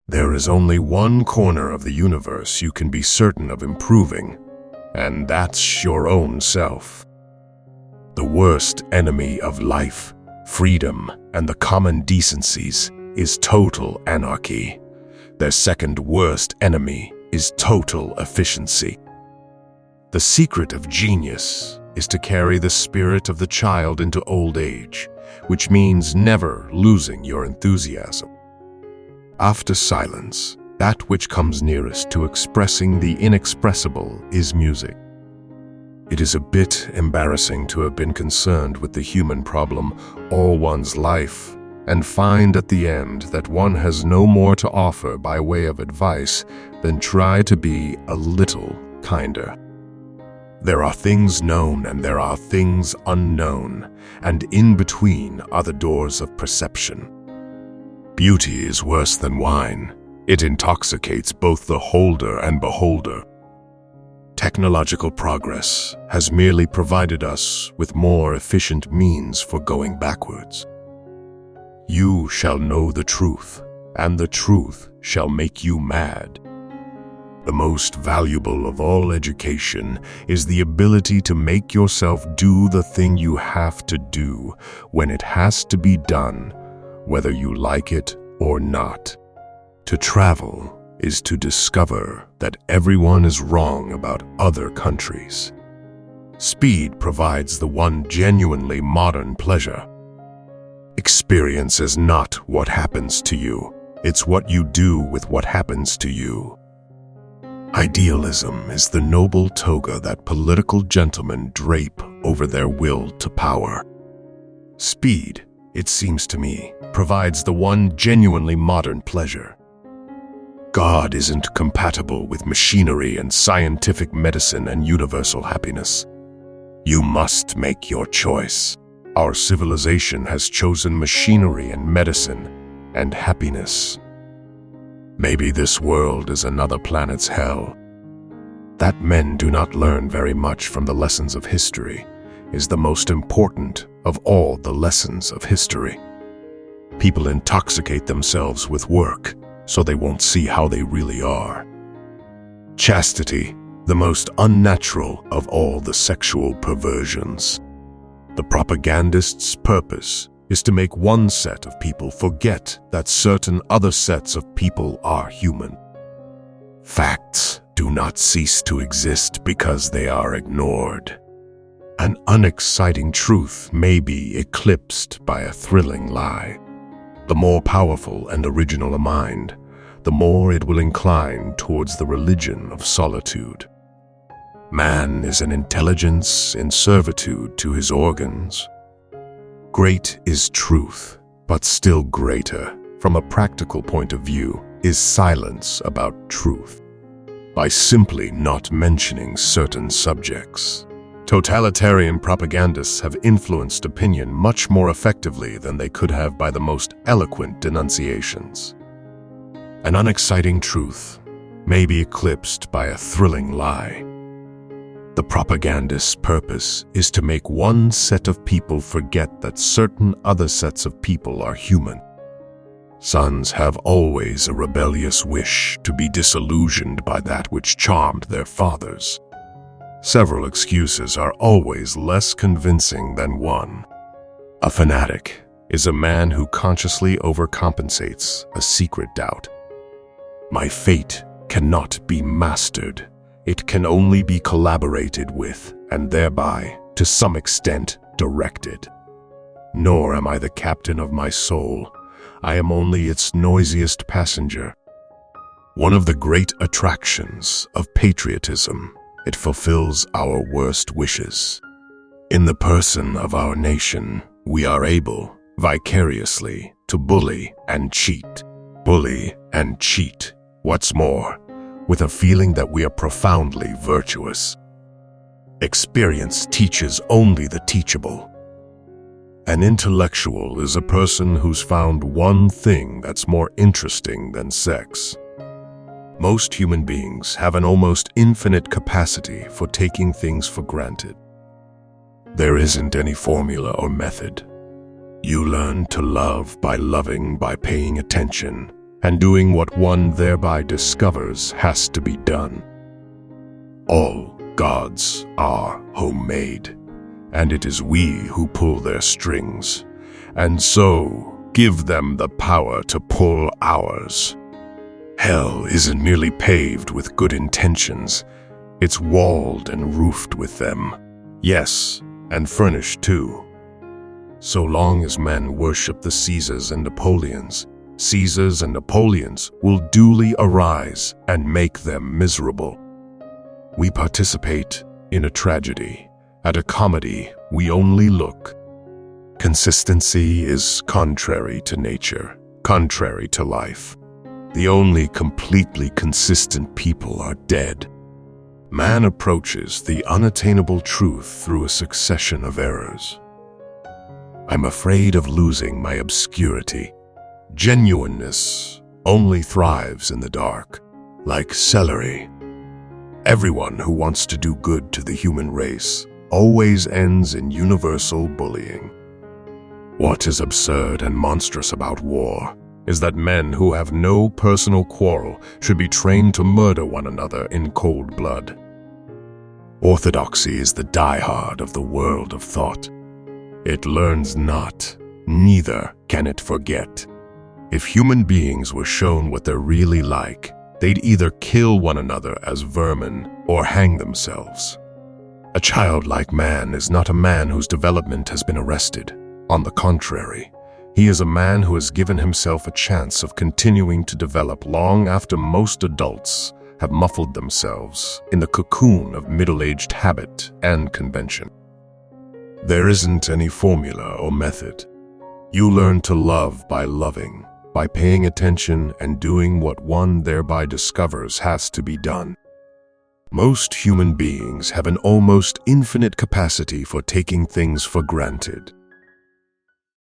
There is only one corner of the universe you can be certain of improving, and that's your own self. The worst enemy of life, freedom, and the common decencies is total anarchy. Their second worst enemy is total efficiency. The secret of genius is to carry the spirit of the child into old age, which means never losing your enthusiasm. After silence, that which comes nearest to expressing the inexpressible is music. It is a bit embarrassing to have been concerned with the human problem all one's life and find at the end that one has no more to offer by way of advice than try to be a little kinder. There are things known and there are things unknown, and in between are the doors of perception. Beauty is worse than wine. It intoxicates both the holder and beholder. Technological progress has merely provided us with more efficient means for going backwards. You shall know the truth, and the truth shall make you mad. The most valuable of all education is the ability to make yourself do the thing you have to do when it has to be done, whether you like it or not. To travel is to discover that everyone is wrong about other countries. Speed provides the one genuinely modern pleasure. Experience is not what happens to you, it's what you do with what happens to you. Idealism is the noble toga that political gentlemen drape over their will to power. Speed, it seems to me, provides the one genuinely modern pleasure. God isn't compatible with machinery and scientific medicine and universal happiness. You must make your choice. Our civilization has chosen machinery and medicine and happiness. Maybe this world is another planet's hell. That men do not learn very much from the lessons of history is the most important of all the lessons of history. People intoxicate themselves with work so they won't see how they really are. Chastity, the most unnatural of all the sexual perversions. The propagandist's purpose is to make one set of people forget that certain other sets of people are human. Facts do not cease to exist because they are ignored. An unexciting truth may be eclipsed by a thrilling lie. The more powerful and original a mind, the more it will incline towards the religion of solitude. Man is an intelligence in servitude to his organs. Great is truth, but still greater, from a practical point of view, is silence about truth. By simply not mentioning certain subjects, totalitarian propagandists have influenced opinion much more effectively than they could have by the most eloquent denunciations. An unexciting truth may be eclipsed by a thrilling lie. The propagandist's purpose is to make one set of people forget that certain other sets of people are human. Sons have always a rebellious wish to be disillusioned by that which charmed their fathers. Several excuses are always less convincing than one. A fanatic is a man who consciously overcompensates a secret doubt. My fate cannot be mastered. It can only be collaborated with, and thereby, to some extent, directed. Nor am I the captain of my soul. I am only its noisiest passenger. One of the great attractions of patriotism, it fulfills our worst wishes. In the person of our nation, we are able, vicariously, to bully and cheat. Bully and cheat. What's more, with a feeling that we are profoundly virtuous. Experience teaches only the teachable. An intellectual is a person who's found one thing that's more interesting than sex. Most human beings have an almost infinite capacity for taking things for granted. There isn't any formula or method. You learn to love by loving by paying attention, and doing what one thereby discovers has to be done. All gods are homemade, and it is we who pull their strings, and so give them the power to pull ours. Hell isn't merely paved with good intentions, it's walled and roofed with them. Yes, and furnished too. So long as men worship the Caesars and Napoleons will duly arise and make them miserable. We participate in a tragedy. At a comedy, we only look. Consistency is contrary to nature, contrary to life. The only completely consistent people are dead. Man approaches the unattainable truth through a succession of errors. I'm afraid of losing my obscurity. Genuineness only thrives in the dark, like celery. Everyone who wants to do good to the human race always ends in universal bullying. What is absurd and monstrous about war is that men who have no personal quarrel should be trained to murder one another in cold blood. Orthodoxy is the diehard of the world of thought. It learns not, neither can it forget. If human beings were shown what they're really like, they'd either kill one another as vermin or hang themselves. A childlike man is not a man whose development has been arrested. On the contrary, he is a man who has given himself a chance of continuing to develop long after most adults have muffled themselves in the cocoon of middle-aged habit and convention. There isn't any formula or method. You learn to love by loving, by paying attention and doing what one thereby discovers has to be done. Most human beings have an almost infinite capacity for taking things for granted.